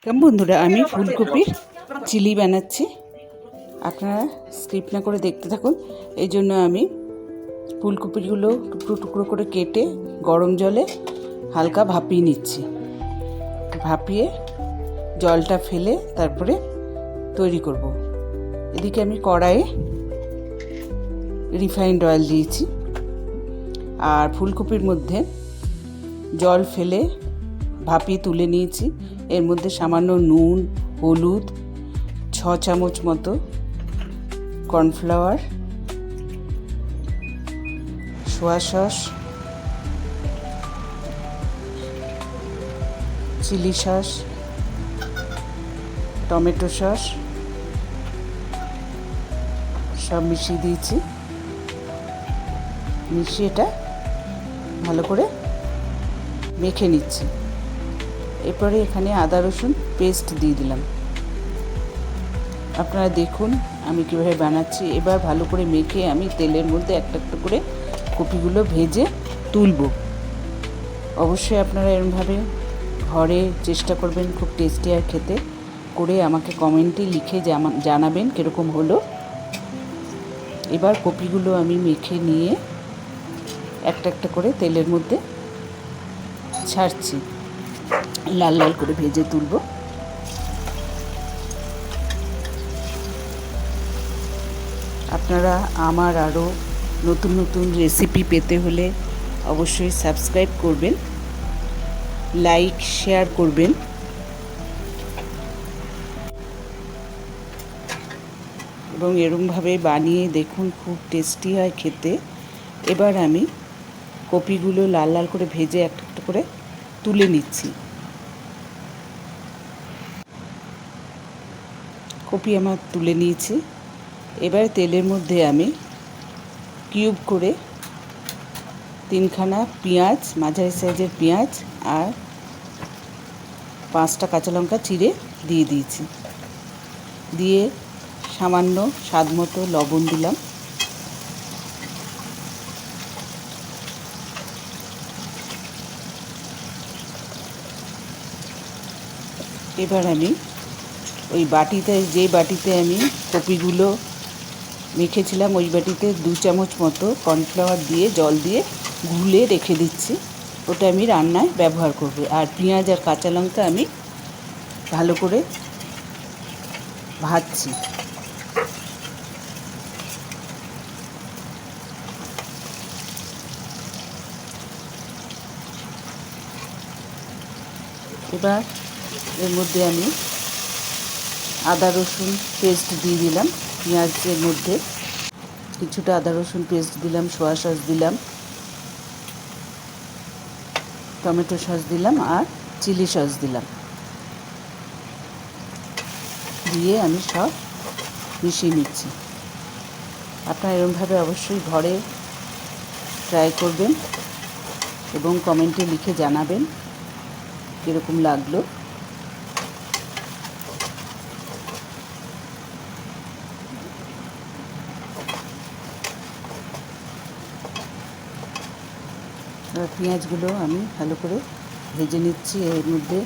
কেমন বন্ধুরা, আমি ফুলকপির চিলি বানাচ্ছি। আপনারা স্কিপ না করে দেখতে থাকুন। এই জন্য আমি ফুলকপিগুলো টুকরো টুকরো করে কেটে গরম জলে হালকা ভাপিয়ে নিচ্ছি। ভাপিয়ে জলটা ফেলে তারপরে তৈরি করব। এদিকে আমি কড়াইয়ে রিফাইন্ড অয়েল দিয়েছি, আর ফুলকপির মধ্যে জল ফেলে ভাপিয়ে তুলে নিয়েছি। এর মধ্যে সামান্য নুন, হলুদ, 6 চামচ মতো cornflour, soya sauce, chilli sauce, tomato sauce সব মিশিয়ে দিয়েছি। মিশিয়ে এটা ভালো করে মেখে নিচ্ছি। এরপরে এখানে আদা রসুন পেস্ট দিয়ে দিলাম। আপনারা দেখুন আমি কীভাবে বানাচ্ছি। এবার ভালো করে মেখে আমি তেলের মধ্যে একটা একটা করে কপিগুলো ভেজে তুলব। অবশ্যই আপনারা এরকমভাবে ঘরে চেষ্টা করবেন, খুব টেস্টি আর খেতে। করে আমাকে কমেন্টে লিখে জানাবেন কীরকম হলো। এবার কপিগুলো আমি মেখে নিয়ে একটা একটা করে তেলের মধ্যে ছাড়ছি, লাল লাল করে ভেজে তুলব। আপনারা আমার আরও নতুন নতুন রেসিপি পেতে হলে অবশ্যই সাবস্ক্রাইব করবেন, লাইক শেয়ার করবেন। এবং এরকমভাবে বানিয়ে দেখুন, খুব টেস্টি হয় খেতে। এবার আমি কপিগুলো লাল লাল করে ভেজে একটা একটা করে তুলে নিচ্ছি। কপি আমার তুলে নিয়েছি। এবার তেলের মধ্যে আমি কিউব করে 3খানা পেঁয়াজ, মাঝারি সাইজের পেঁয়াজ আর 5টা কাঁচা লঙ্কা চিড়ে দিয়ে দিয়েছি। দিয়ে সামান্য স্বাদ মতো লবণ দিলাম। এবার আমি ওই বাটিতে, যে বাটিতে আমি কপিগুলো মেখেছিলাম, ওই বাটিতে 2 চামচ মতো কর্নফ্লাওয়ার দিয়ে জল দিয়ে গুলে রেখে দিচ্ছি। ওটা আমি রান্নায় ব্যবহার করব। আর পেঁয়াজ আর কাঁচা লঙ্কা আমি ভালো করে ভাজছি। এবার এর মধ্যে আমি আদা রসুন পেস্ট দিয়ে দিলাম। পেঁয়াজের মধ্যে কিছুটা আদা রসুন পেস্ট দিলাম, সোয়া সস দিলাম, টমেটো সস দিলাম আর চিলি সস দিলাম। দিয়ে আমি সব মিশিয়ে নিচ্ছি। আপনারা এরকমভাবে অবশ্যই ঘরে ট্রাই করবেন এবং কমেন্টে লিখে জানাবেন কীরকম লাগলো। পেঁয়াজগুলো আমি ভালো করে ভেজে নিচ্ছি। এর মধ্যে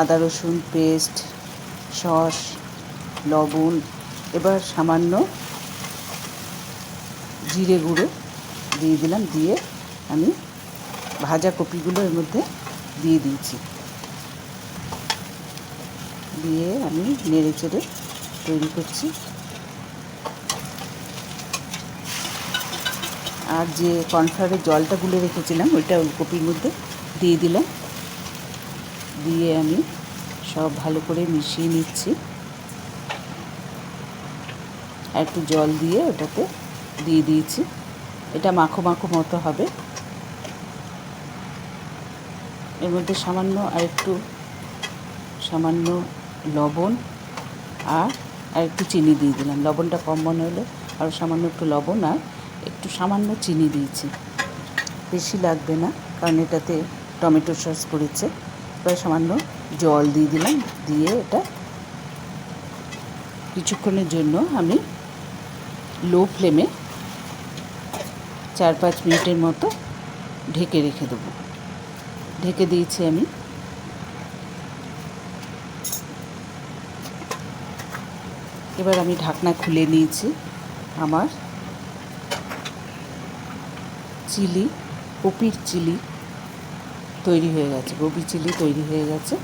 আদা রসুন পেস্ট, সস, লবণ, এবার সামান্য জিরে গুঁড়ো দিয়ে দিলাম। দিয়ে আমি ভাজা কপিগুলো এর মধ্যে দিয়ে দিয়েছি। দিয়ে আমি নেড়ে চেড়ে তৈরি করছি। আর যে কর্নফ্লাওয়ারের জলটা গুলে রেখেছিলাম ওইটা ওই কপির মধ্যে দিয়ে দিলাম। দিয়ে আমি সব ভালো করে মিশিয়ে নিচ্ছি। আর একটু জল দিয়ে ওটাতে দিয়ে দিয়েছি। এটা মাখো মাখো মতো হবে। এর মধ্যে সামান্য লবণ আর একটু চিনি দিয়ে দিলাম। লবণটা কম মনে হলে আরও সামান্য একটু লবণ আর একটু সামান্য চিনি দিয়েছি, বেশি লাগবে না কারণ এটাতে টমেটো সস পড়েছে। প্রায় সামান্য জল দিয়ে দিলাম। দিয়ে এটা কিছুক্ষণের জন্য আমি লো ফ্লেমে 4-5 মিনিটের মতো ঢেকে রেখে দেবো। ঢেকে দিয়েছি আমি। এবার আমি ঢাকনা খুলে নিয়েছি। আমার চিলি, কপির চিলি তৈরি হয়ে গেছে, গোবি চিলি তৈরি হয়ে গেছে।